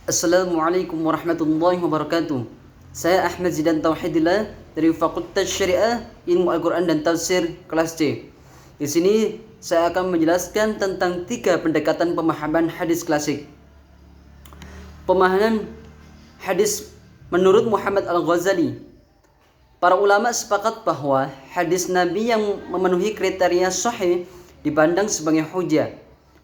Assalamualaikum warahmatullahi wabarakatuh. Saya Ahmad Zidan Tauhidillah dari Fakultas Syariah Ilmu Al-Quran dan Tafsir kelas C. Di sini saya akan menjelaskan tentang 3 pendekatan pemahaman hadis klasik. Pemahaman hadis menurut Muhammad Al-Ghazali. Para ulama sepakat bahwa hadis Nabi yang memenuhi kriteria sahih dipandang sebagai hujjah.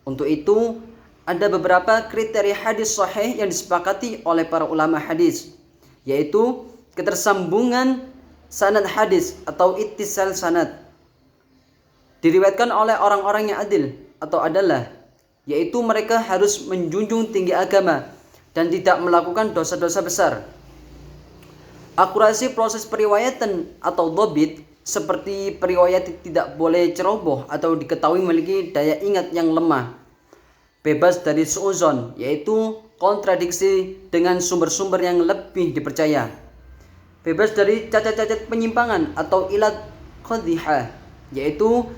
Untuk itu, ada beberapa kriteria hadis sahih yang disepakati oleh para ulama hadis, yaitu ketersambungan sanad hadis atau ittisal sanad, diriwayatkan oleh orang-orang yang adil atau adalah, yaitu mereka harus menjunjung tinggi agama dan tidak melakukan dosa-dosa besar. Akurasi proses periwayatan atau dhabit, seperti periwayat tidak boleh ceroboh atau diketahui memiliki daya ingat yang lemah. Bebas dari suuzon, yaitu kontradiksi dengan sumber-sumber yang lebih dipercaya. Bebas dari cacat-cacat penyimpangan atau ilat qadhihah, yaitu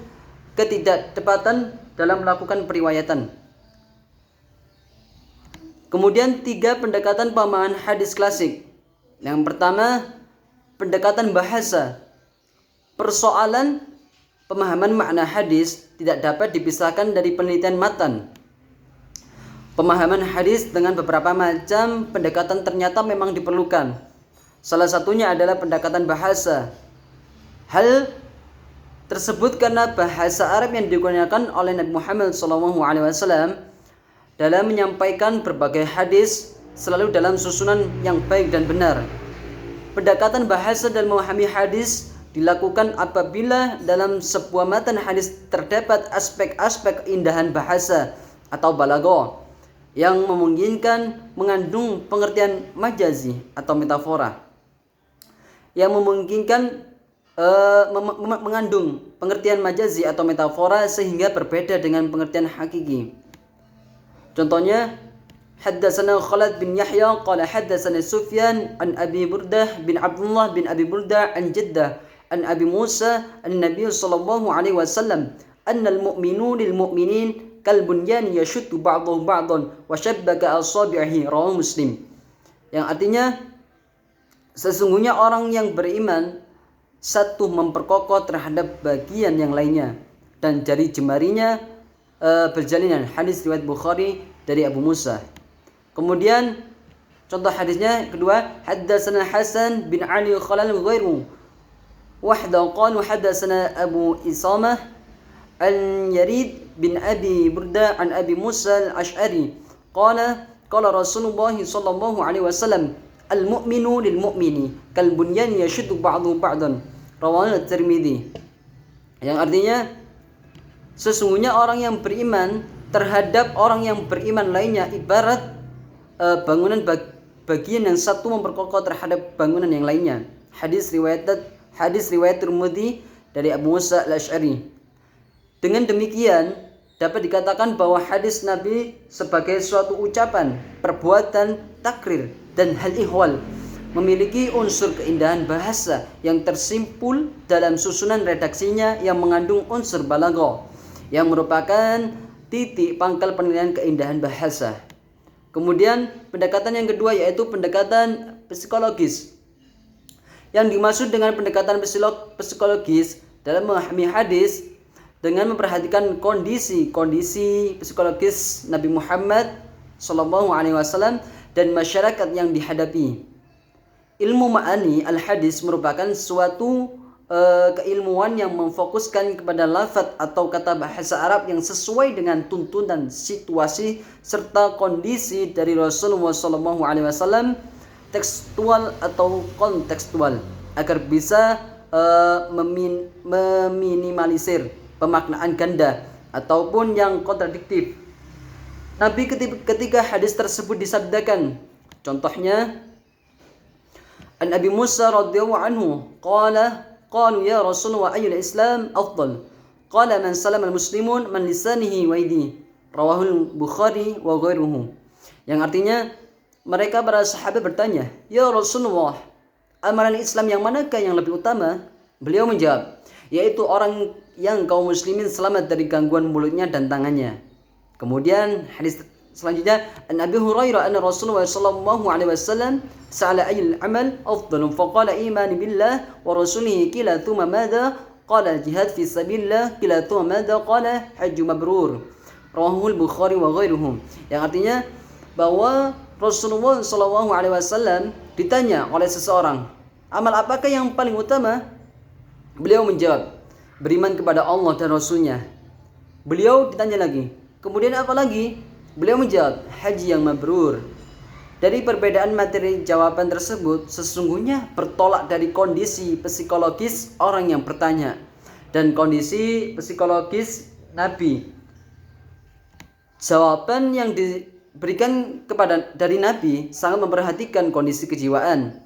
ketidaktepatan dalam melakukan periwayatan. Kemudian 3 pendekatan pemahaman hadis klasik. Yang pertama, pendekatan bahasa. Persoalan pemahaman makna hadis tidak dapat dipisahkan dari penelitian matan. Pemahaman hadis dengan beberapa macam pendekatan ternyata memang diperlukan. Salah satunya adalah pendekatan bahasa. Hal tersebut karena bahasa Arab yang digunakan oleh Nabi Muhammad SAW dalam menyampaikan berbagai hadis selalu dalam susunan yang baik dan benar. Pendekatan bahasa dan memahami hadis dilakukan apabila dalam sebuah matan hadis terdapat aspek-aspek keindahan bahasa atau balaghah yang memungkinkan mengandung pengertian majazi atau metafora, yang memungkinkan mengandung pengertian majazi atau metafora sehingga berbeda dengan pengertian hakiki. Contohnya, haddatsana Khalid bin Yahya qala haddatsana Sufyan an Abi Burdah bin Abdullah bin Abi Burdah an Jaddah an Abi Musa an-Nabi sallallahu alaihi wasallam annal mu'minu lil mu'minin kal bunyan yashuddu ba'dahu ba'dan wa shabbaka asabi'ihi, rawahu Muslim. Yang artinya, sesungguhnya orang yang beriman satu memperkokoh terhadap bagian yang lainnya dan jari jemarinya berjalinan. Hadis riwayat Bukhari dari Abu Musa. Kemudian contoh hadisnya kedua, haddatsana Hasan bin Ali Khalal ghairu wahda qalu haddatsana Abu Isamah an Yarid bin Abi Burda an Abi Musa al-Ash'ari qala Rasulullah sallallahu alaihi wasallam al-mu'minu lil mu'mini kal bunyan yashuddu ba'dahu ba'dan, rawahu At-Tirmidzi. Yang artinya, sesungguhnya orang yang beriman terhadap orang yang beriman lainnya ibarat bangunan bagian yang satu memperkokoh terhadap bangunan yang lainnya. Hadis riwayat Tirmidzi dari Abu Musa al-Ash'ari. Dengan demikian, dapat dikatakan bahwa hadis Nabi sebagai suatu ucapan, perbuatan, takrir, dan hal ihwal memiliki unsur keindahan bahasa yang tersimpul dalam susunan redaksinya yang mengandung unsur balaghah, yang merupakan titik pangkal penilaian keindahan bahasa. Kemudian pendekatan yang kedua yaitu pendekatan psikologis. Yang dimaksud dengan pendekatan psikologis dalam memahami hadis dengan memperhatikan kondisi psikologis Nabi Muhammad SAW dan masyarakat yang dihadapi. Ilmu ma'ani al-hadis merupakan suatu keilmuan yang memfokuskan kepada lafaz atau kata bahasa Arab yang sesuai dengan tuntunan situasi serta kondisi dari Rasulullah SAW, tekstual atau kontekstual, agar bisa meminimalisir pemaknaan ganda ataupun yang kontradiktif. Nabi ketika hadis tersebut disabdakan, contohnya an Abi Musa radhiyallahu anhu qalu ya Rasulullah ayyul Islam afdal, qala man salama al-muslimun man lisanihi wa yadihi, rawahu Bukhari wa ghairuhu. Yang artinya, mereka para sahabat bertanya, ya Rasulullah, amalan Islam yang manakah yang lebih utama? Beliau menjawab, yaitu orang yang kaum muslimin selamat dari gangguan mulutnya dan tangannya. Kemudian hadis selanjutnya, an Abi Hurairah anna Rasulullah sallallahu alaihi wasallam sa'ala ayyul amal afdalu faqala iman billah wa rasulihi qila thumma madza qala jihad fi sabilillah qila thumma madza qala hajj mabrur. Rawahul Bukhari wa ghairuhum. Yang artinya bahwa Rasulullah sallallahu alaihi wasallam ditanya oleh seseorang, amal apakah yang paling utama? Beliau menjawab, beriman kepada Allah dan Rasulnya. Beliau ditanya lagi, kemudian apa lagi? Beliau menjawab, haji yang mabrur. Dari perbedaan materi jawaban tersebut, sesungguhnya bertolak dari kondisi psikologis orang yang bertanya dan kondisi psikologis Nabi. Jawaban yang diberikan dari Nabi sangat memperhatikan kondisi kejiwaan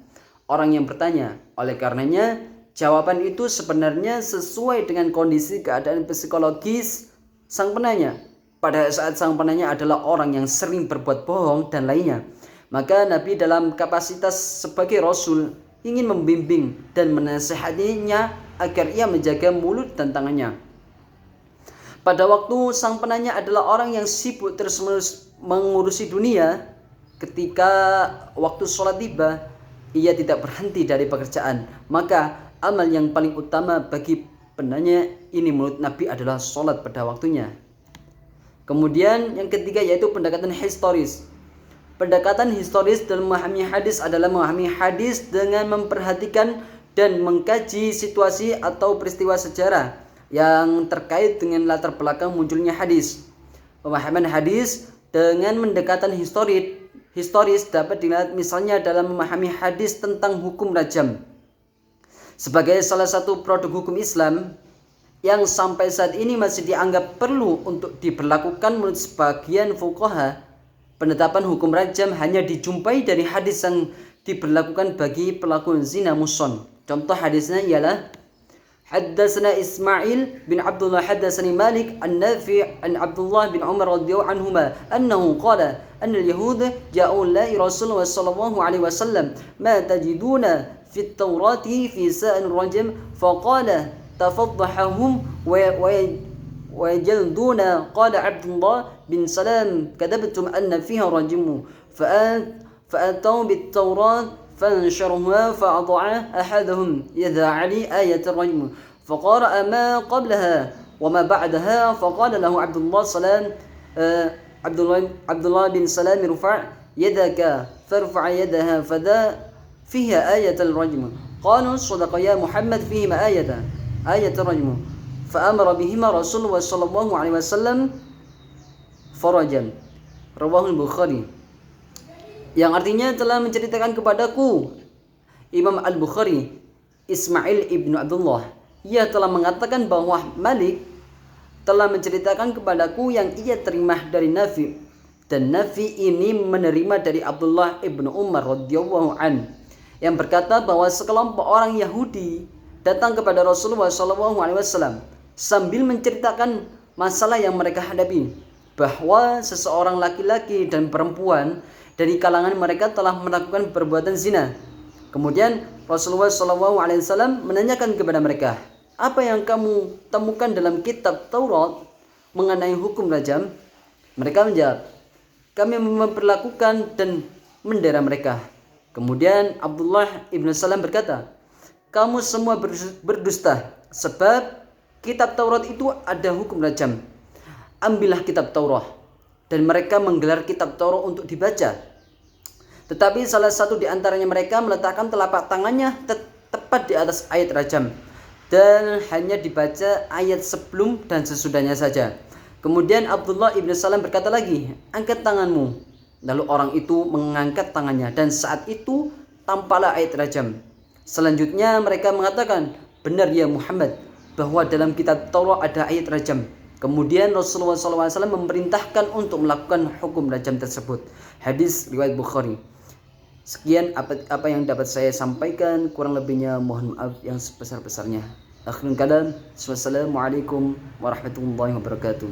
orang yang bertanya. Oleh karenanya, jawaban itu sebenarnya sesuai dengan kondisi keadaan psikologis sang penanya. Pada saat sang penanya adalah orang yang sering berbuat bohong dan lainnya, maka Nabi dalam kapasitas sebagai Rasul ingin membimbing dan menasihatinya agar ia menjaga mulut dan tangannya. Pada waktu sang penanya adalah orang yang sibuk terus-menerus mengurusi dunia, ketika waktu sholat tiba, ia tidak berhenti dari pekerjaan. Maka amal yang paling utama bagi penanya ini menurut Nabi adalah sholat pada waktunya. Kemudian yang ketiga yaitu pendekatan historis. Pendekatan historis dalam memahami hadis adalah memahami hadis dengan memperhatikan dan mengkaji situasi atau peristiwa sejarah yang terkait dengan latar belakang munculnya hadis. Pemahaman hadis dengan pendekatan historis dapat dilihat misalnya dalam memahami hadis tentang hukum rajam. Sebagai salah satu produk hukum Islam yang sampai saat ini masih dianggap perlu untuk diberlakukan menurut sebagian fuqaha, penetapan hukum rajam hanya dijumpai dari hadis yang diberlakukan bagi pelaku zina muhsan. Contoh hadisnya ialah Haddatsana Ismail bin Abdullah haddatsani Malik an-Nafi' an Abdullah bin Umar radhiyallahu anhuma annahu qala anna al-yahud ja'u ila Rasulullah sallallahu alaihi wasallam ma tajiduna fi at-Taurati fi sa'an rajam faqala تفضحهم ويجلدون قال عبد الله بن سلام كذبتم أن فيها رجم فأتوا بالتوراة فانشروها فأضاع أحدهم يذا علي آية الرجم فقرأ ما قبلها وما بعدها فقال له عبد الله بن سلام ارفع يدك فارفع يدها فذا فيها آية الرجم قالوا صدق يا محمد فيهما آية الرجم فأمر بهما رسول الله صلى الله عليه وسلم farajan. Rawahul Bukhari. Yang artinya telah menceritakan kepadaku Imam Al-Bukhari Ismail ibnu Abdullah, ia telah mengatakan bahwa Malik telah menceritakan kepadaku yang ia terima dari Nafi, dan Nafi ini menerima dari Abdullah ibnu Umar radhiyallahu an, yang berkata bahwa sekelompok orang Yahudi datang kepada Rasulullah SAW sambil menceritakan masalah yang mereka hadapi, bahwa seseorang laki-laki dan perempuan dari kalangan mereka telah melakukan perbuatan zina. Kemudian Rasulullah SAW menanyakan kepada mereka, apa yang kamu temukan dalam kitab Taurat mengenai hukum rajam? Mereka menjawab, kami memperlakukan dan mendera mereka. Kemudian Abdullah ibn Salam berkata, kamu semua berdusta, sebab kitab Taurat itu ada hukum rajam. Ambillah kitab Taurat. Dan mereka menggelar kitab Taurat untuk dibaca. Tetapi salah satu di antaranya mereka meletakkan telapak tangannya tepat di atas ayat rajam, dan hanya dibaca ayat sebelum dan sesudahnya saja. Kemudian Abdullah ibn Salam berkata lagi, angkat tanganmu. Lalu orang itu mengangkat tangannya, dan saat itu tampaklah ayat rajam. Selanjutnya mereka mengatakan, benar ya Muhammad, bahwa dalam kitab Taurat ada ayat rajam. Kemudian Rasulullah SAW memerintahkan untuk melakukan hukum rajam tersebut. Hadis riwayat Bukhari. Sekian apa yang dapat saya sampaikan, kurang lebihnya mohon maaf yang sebesar-besarnya. Akhirul kalam, wassalamualaikum warahmatullahi wabarakatuh.